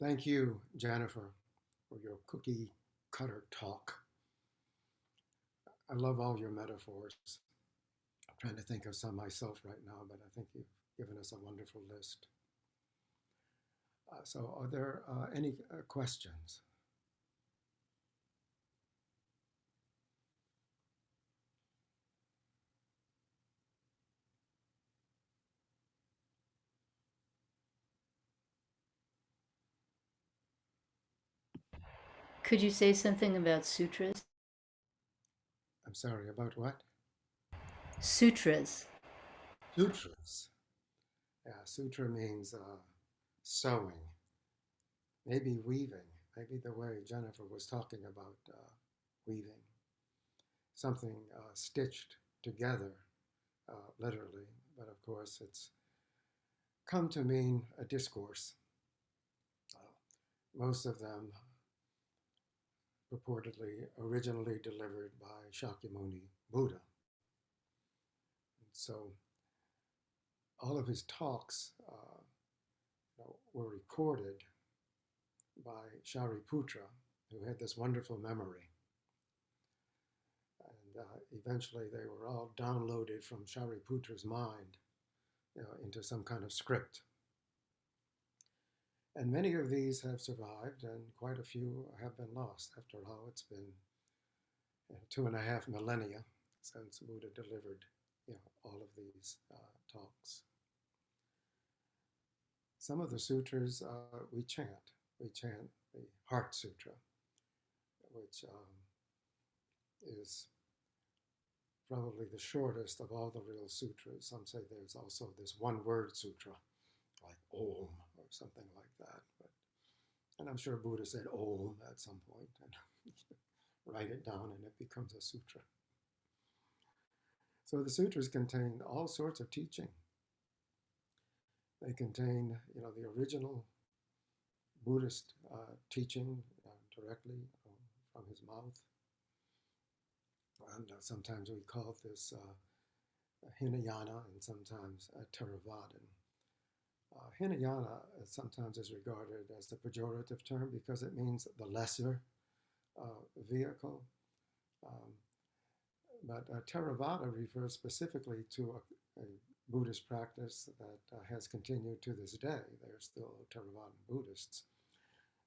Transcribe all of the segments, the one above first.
Thank you, Jennifer, for your cookie cutter talk. I love all your metaphors. I'm trying to think of some myself right now, but I think you've given us a wonderful list. So are there any questions? Could you say something about sutras? I'm sorry, about what? Sutras. Sutras. Yeah, sutra means sewing, maybe weaving, maybe the way Jennifer was talking about weaving, something stitched together, literally, but of course it's come to mean a discourse. Most of them purportedly originally delivered by Shakyamuni Buddha. And so all of his talks were recorded by Shariputra, who had this wonderful memory. And eventually they were all downloaded from Shariputra's mind, into some kind of script. And many of these have survived, and quite a few have been lost. After all, it's been 2.5 millennia since Buddha delivered, all of these talks. Some of the sutras we chant. We chant the Heart Sutra, which is probably the shortest of all the real sutras. Some say there's also this one-word sutra, like Om or something like that. And I'm sure Buddha said Om at some point, and write it down and it becomes a sutra. So the sutras contain all sorts of teaching. They contain, the original Buddhist teaching directly from his mouth. And sometimes we call this Hinayana and sometimes Theravada. Hinayana sometimes is regarded as the pejorative term because it means the lesser vehicle. But Theravada refers specifically to a Buddhist practice that has continued to this day. They're still Theravada Buddhists.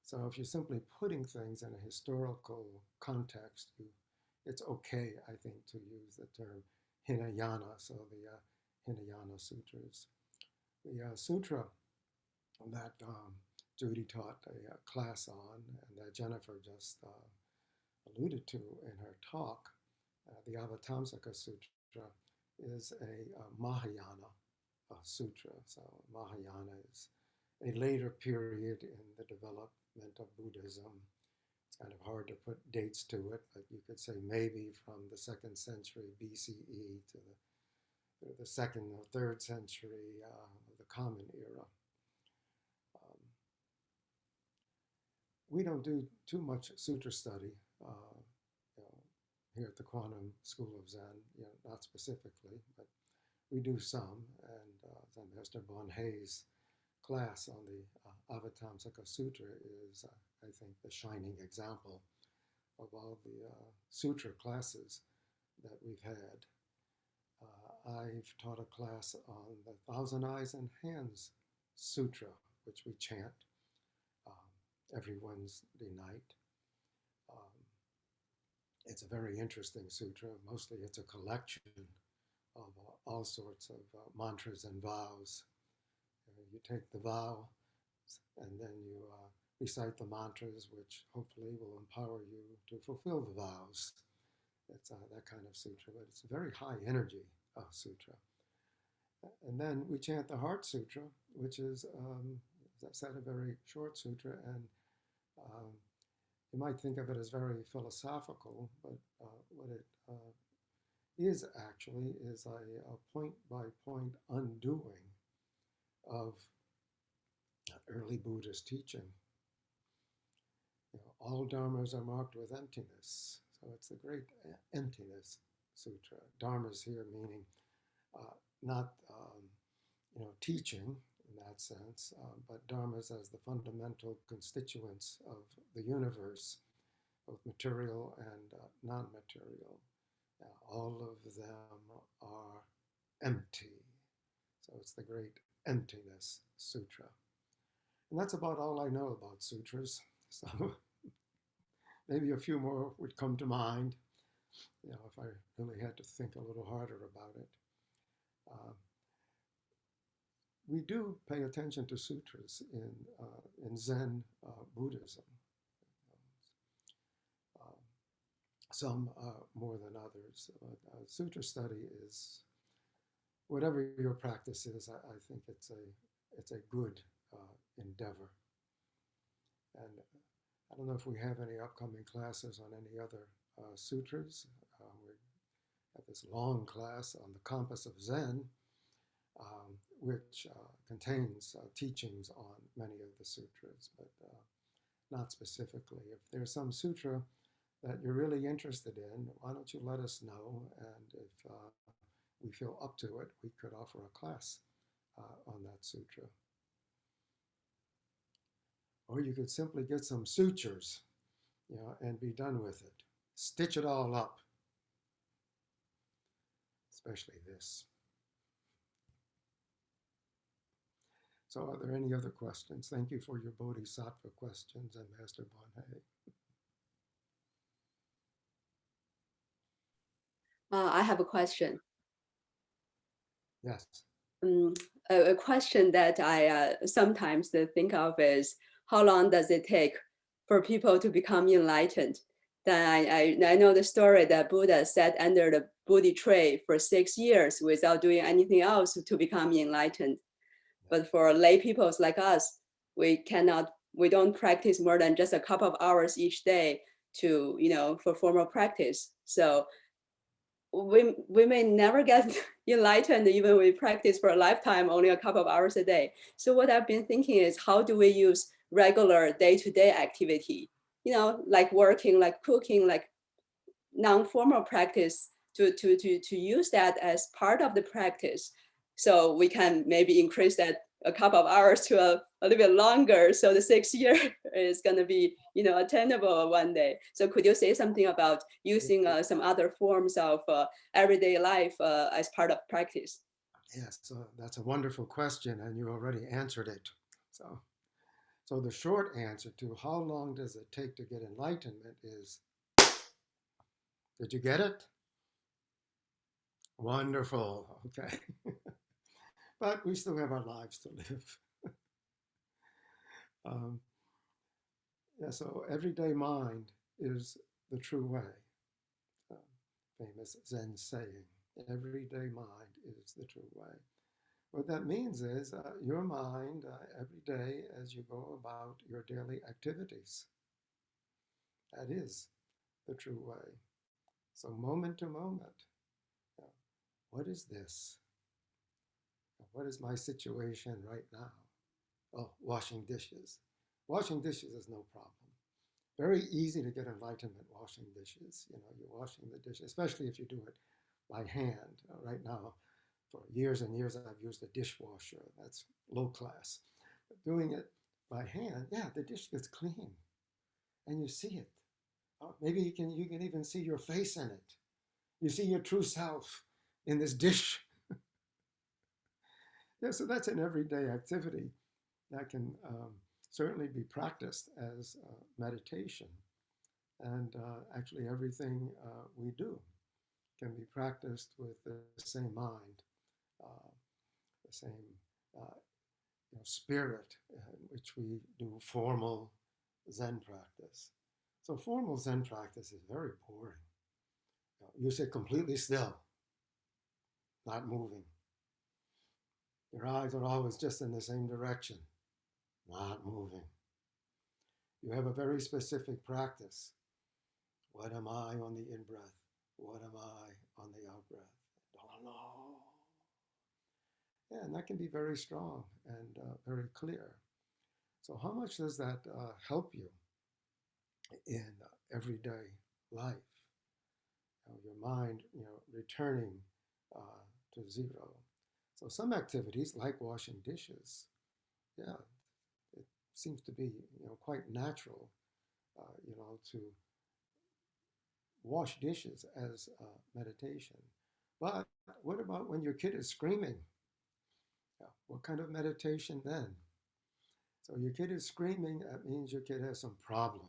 So if you're simply putting things in a historical context, it's okay, I think, to use the term Hinayana, so the Hinayana Sutras. The sutra that Judy taught a class on and that Jennifer just alluded to in her talk, the Avatamsaka Sutra, is a Mahayana sutra. So Mahayana is a later period in the development of Buddhism. It's kind of hard to put dates to it, but you could say maybe from the 2nd century BCE to the 2nd or 3rd century of the Common Era. We don't do too much sutra study here at the Quantum School of Zen, not specifically, but we do some. And Zen Master Hae's class on the Avatamsaka Sutra is, I think, the shining example of all the sutra classes that we've had. I've taught a class on the Thousand Eyes and Hands Sutra, which we chant every Wednesday night. It's a very interesting sutra. Mostly it's a collection of all sorts of mantras and vows. You take the vow and then you recite the mantras, which hopefully will empower you to fulfill the vows. It's that kind of sutra, but it's a very high energy sutra. And then we chant the Heart Sutra, which is, as I said, a very short sutra, and you might think of it as very philosophical, but what it is actually is a point-by-point undoing of early Buddhist teaching. All dharmas are marked with emptiness, so it's the great emptiness sutra. Dharmas here meaning not teaching, in that sense, but dharmas as the fundamental constituents of the universe, both material and non-material. All of them are empty. So it's the great emptiness sutra. And that's about all I know about sutras. So maybe a few more would come to mind, if I really had to think a little harder about it. We do pay attention to sutras in Zen Buddhism. Some more than others. Sutra study is, whatever your practice is, I think it's a good endeavor. And I don't know if we have any upcoming classes on any other sutras. We have this long class on the Compass of Zen, which contains teachings on many of the sutras, but not specifically. If there's some sutra that you're really interested in, why don't you let us know? And if we feel up to it, we could offer a class on that sutra. Or you could simply get some sutures, and be done with it. Stitch it all up, especially this. So are there any other questions? Thank you for your bodhisattva questions, and Master Hae. I have a question. Yes. A question that I sometimes think of is, how long does it take for people to become enlightened? Then I know the story that Buddha sat under the Bodhi tree for 6 years without doing anything else to become enlightened. But for lay people like us, we don't practice more than just a couple of hours each day for formal practice. So we may never get enlightened even if we practice for a lifetime, only a couple of hours a day. So what I've been thinking is, how do we use regular day-to-day activity, like working, like cooking, like non-formal practice to use that as part of the practice, so we can maybe increase that a couple of hours to a little bit longer, so the 6 year is going to be attainable one day. So could you say something about using some other forms of everyday life as part of practice? Yes, so that's a wonderful question, and you already answered it. So the short answer to how long does it take to get enlightenment is, did you get it? Wonderful. Okay. But we still have our lives to live. So everyday mind is the true way. Famous Zen saying, everyday mind is the true way. What that means is your mind every day as you go about your daily activities. That is the true way. So moment to moment, what is this? What is my situation right now? Oh, washing dishes. Washing dishes is no problem. Very easy to get enlightenment washing dishes. You're washing the dishes, especially if you do it by hand. Right now, for years and years, I've used a dishwasher. That's low class. But doing it by hand, the dish gets clean, and you see it. Maybe you can even see your face in it. You see your true self in this dish. So that's an everyday activity that can certainly be practiced as meditation. And actually everything we do can be practiced with the same mind, the same spirit in which we do formal Zen practice. So formal Zen practice is very boring. You sit completely still, not moving. Your eyes are always just in the same direction, not moving. You have a very specific practice. What am I on the in-breath? What am I on the out-breath? Don't know. And that can be very strong and very clear. So how much does that help you in everyday life? Your mind, returning to zero. So some activities, like washing dishes, yeah, it seems to be, quite natural, to wash dishes as meditation. But what about when your kid is screaming? Yeah, what kind of meditation then? So your kid is screaming, that means your kid has some problem.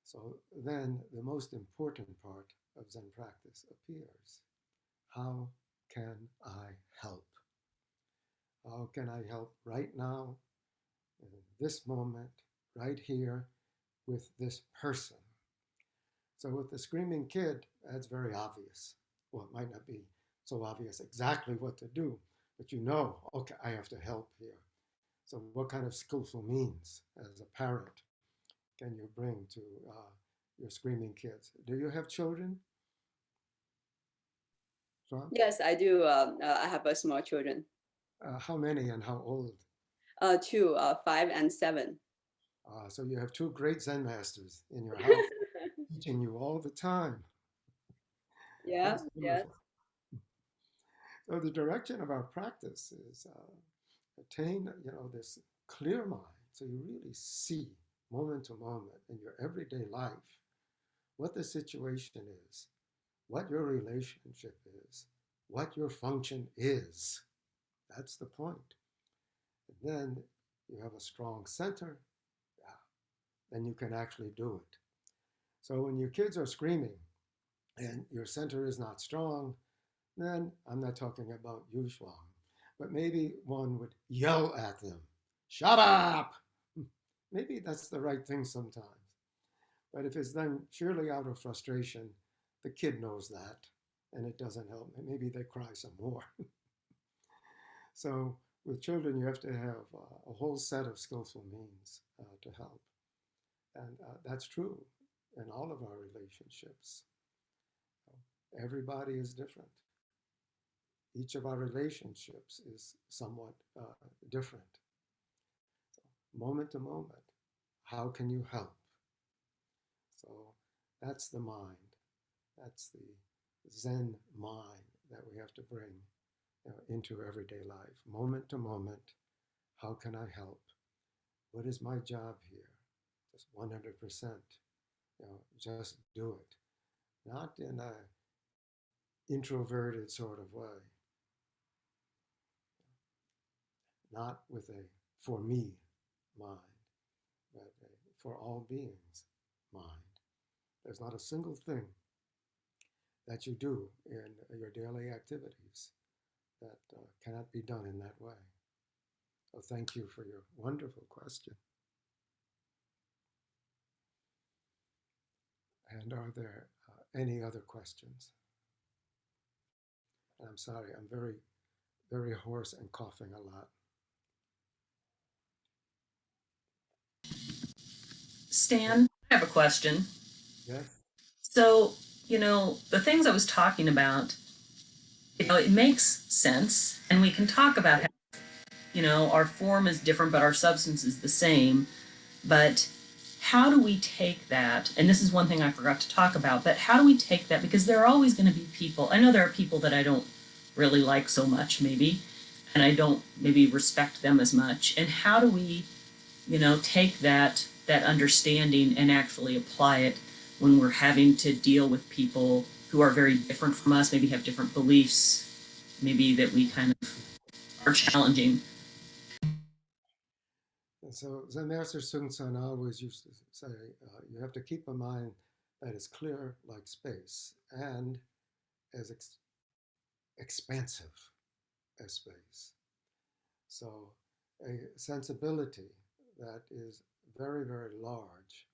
So then the most important part of Zen practice appears. How can I help? How can I help right now, in this moment, right here, with this person? So with the screaming kid, that's very obvious. Well, it might not be so obvious exactly what to do, but okay, I have to help here. So what kind of skillful means as a parent can you bring to your screaming kids? Do you have children, John? Yes, I do. I have a small children, How many and how old? two, 5 and 7. So you have two great Zen masters in your house teaching you all the time. Yeah, That's yes. wonderful. So the direction of our practice is attain, this clear mind, so you really see moment to moment in your everyday life what the situation is, what your relationship is, what your function is. That's the point. And then you have a strong center, yeah, then you can actually do it. So when your kids are screaming and your center is not strong, then I'm not talking about you, Shuang, but maybe one would yell at them, shut up! Maybe that's the right thing sometimes. But if it's done surely out of frustration, the kid knows that and it doesn't help. Maybe they cry some more. So with children, you have to have a whole set of skillful means to help. And that's true in all of our relationships. Everybody is different. Each of our relationships is somewhat different. So, moment to moment, how can you help? So that's the mind. That's the Zen mind that we have to bring into everyday life. Moment to moment, how can I help? What is my job here? Just 100%, just do it. Not in a introverted sort of way, not with a for me mind, but a for all beings mind. There's not a single thing that you do in your daily activities that cannot be done in that way. So thank you for your wonderful question. And are there any other questions? And I'm sorry, I'm very, very hoarse and coughing a lot. Stan, I have a question. Yes? So, the things I was talking about, it makes sense, and we can talk about how, our form is different, but our substance is the same. But how do we take that? And this is one thing I forgot to talk about, but how do we take that? Because there are always going to be people, I know there are people that I don't really like so much, maybe, and I don't maybe respect them as much. And how do we, take that understanding and actually apply it when we're having to deal with people who are very different from us, maybe have different beliefs, maybe that we kind of are challenging. And so Zen Master Sun Sun always used to say, you have to keep a mind that is clear like space and as expansive as space. So a sensibility that is very, very large,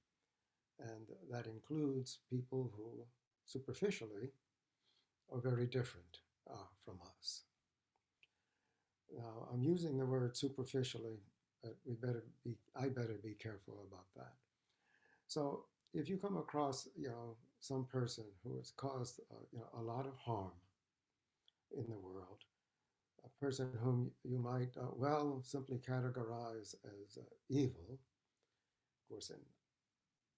and that includes people who superficially are very different from us. Now, I'm using the word superficially, but I better be careful about that. So if you come across, some person who has caused, a lot of harm in the world, a person whom you might simply categorize as evil. Of course, in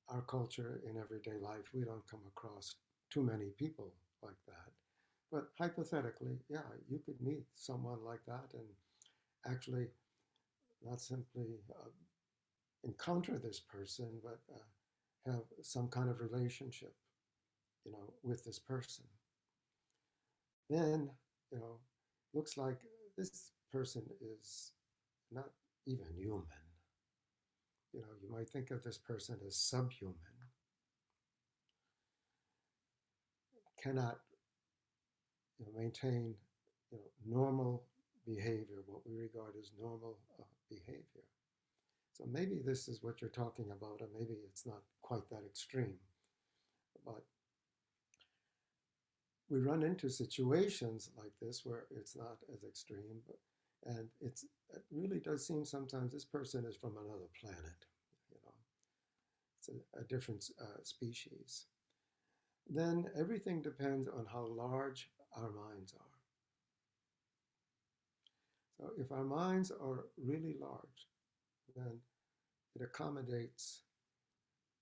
our culture, in everyday life, we don't come across too many people like that. But hypothetically, yeah, you could meet someone like that and actually not simply encounter this person, but have some kind of relationship, with this person. Then, looks like this person is not even human. You might think of this person as subhuman, cannot maintain normal behavior, what we regard as normal behavior. So maybe this is what you're talking about, or maybe it's not quite that extreme. But we run into situations like this where it's not as extreme, and it really does seem sometimes this person is from another planet. It's a different species. Then everything depends on how large our minds are. So if our minds are really large, then it accommodates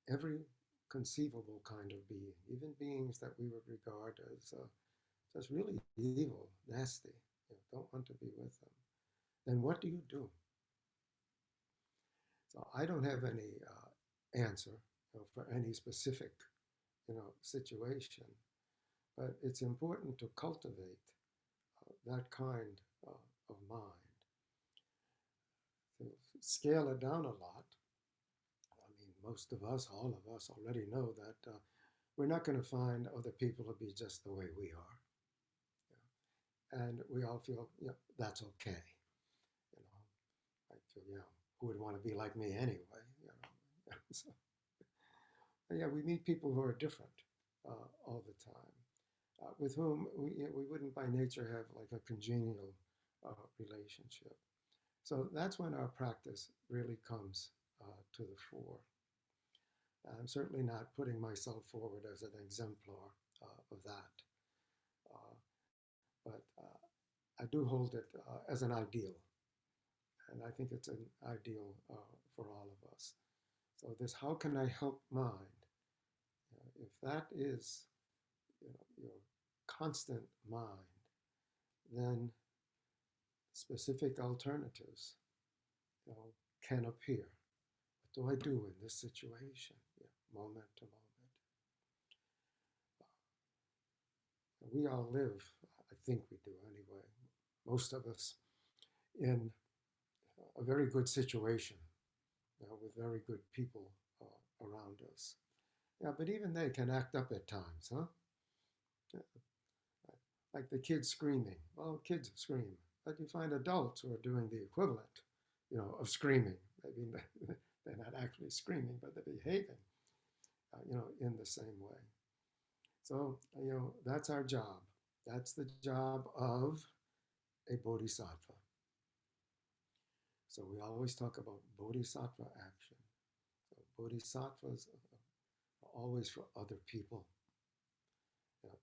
every conceivable kind of being, even beings that we would regard as just really evil, nasty, don't want to be with them. Then what do you do? So I don't have any answer for any specific situation, but it's important to cultivate that kind of mind. To scale it down a lot. I mean, most of us, all of us already know that we're not going to find other people to be just the way we are. And we all feel, that's okay. I feel, who would want to be like me anyway? So, yeah, we meet people who are different all the time, with whom we wouldn't by nature have like a congenial relationship. So that's when our practice really comes to the fore. I'm certainly not putting myself forward as an exemplar of that, but I do hold it as an ideal, and I think it's an ideal for all of us. So this, how can I help mind? If that is your constant mind, then specific alternatives can appear. What do I do in this situation? Moment to moment. We all live, I think we do anyway, most of us, in a very good situation, with very good people around us. Yeah, but even they can act up at times, huh? Like the kids screaming. Well, kids scream, but you find adults who are doing the equivalent, of screaming. Maybe they're not actually screaming, but they're behaving, in the same way. So, that's our job. That's the job of a bodhisattva. So we always talk about bodhisattva action. So bodhisattvas are always for other people,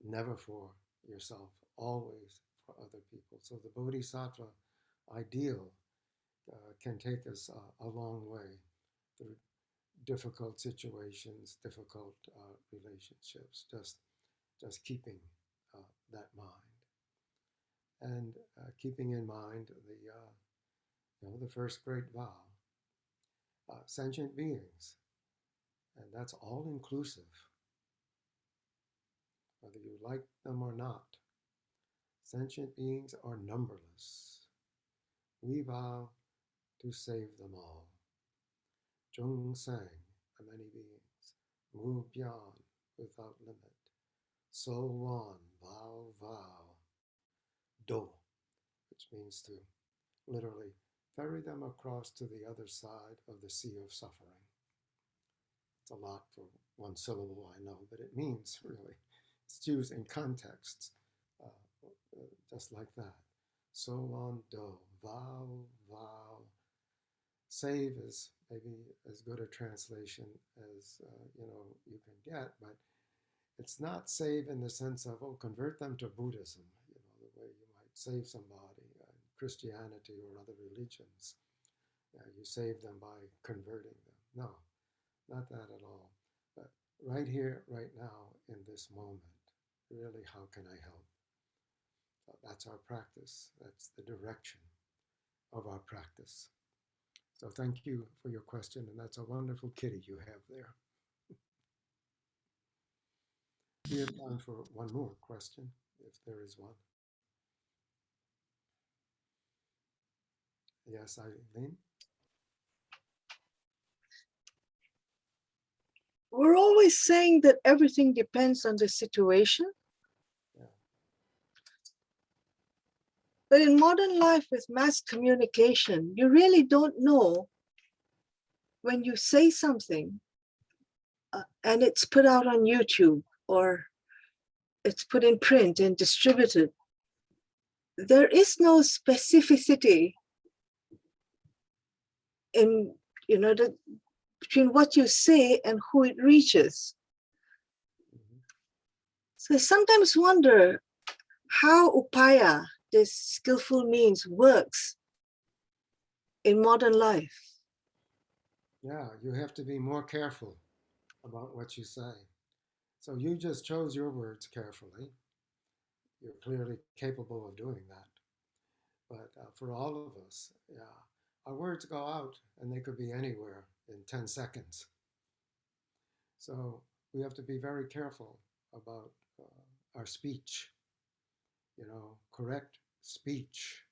never for yourself, always for other people. So the bodhisattva ideal can take us a long way through difficult situations, difficult relationships, just keeping that mind. And keeping in mind the first great vow, sentient beings, and that's all inclusive, whether you like them or not. Sentient beings are numberless. We vow to save them all. Zhong Sang, many beings, move beyond without limit. So Wan, vow, Do, which means to literally ferry them across to the other side of the sea of suffering. It's a lot for one syllable, I know, but it means really, it's used in contexts just like that. So on do, vow. Save is maybe as good a translation as you can get, but it's not save in the sense of, convert them to Buddhism, the way you might save somebody in Christianity or other religions. You save them by converting them. No, not that at all. But right here, right now, in this moment, really, how can I help? So that's our practice. That's the direction of our practice. So thank you for your question, and that's a wonderful kitty you have there. We have time for one more question, if there is one. Yes, Eileen? We're always saying that everything depends on the situation. Yeah. But in modern life with mass communication, you really don't know when you say something and it's put out on YouTube or it's put in print and distributed. There is no specificity in, between what you say and who it reaches. Mhm. So I sometimes wonder how upaya, this skillful means, works in modern life. Yeah, you have to be more careful about what you say. So you just chose your words carefully. You're clearly capable of doing that. But for all of us, yeah, our words go out and they could be anywhere in 10 seconds. So we have to be very careful about our speech, correct speech.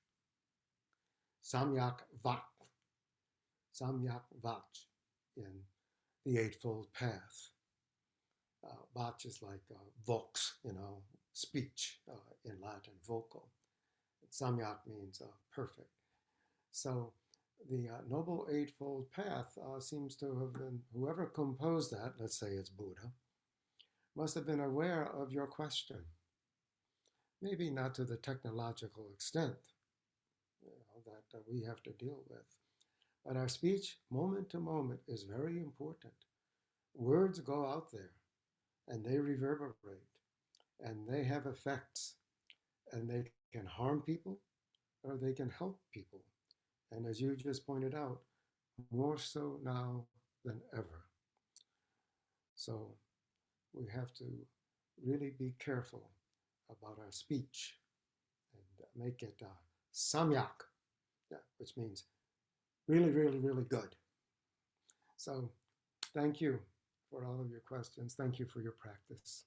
Samyak vak, samyak vach in the Eightfold Path. Vach is like vox, speech in Latin, vocal. Samyak means perfect. So the Noble Eightfold Path seems to have been, whoever composed that, let's say it's Buddha, must have been aware of your question. Maybe not to the technological extent that we have to deal with. But our speech, moment to moment, is very important. Words go out there and they reverberate and they have effects and they can harm people or they can help people. And as you just pointed out, more so now than ever. So we have to really be careful about our speech and make it samyak, which means really, really, really good. So thank you for all of your questions. Thank you for your practice.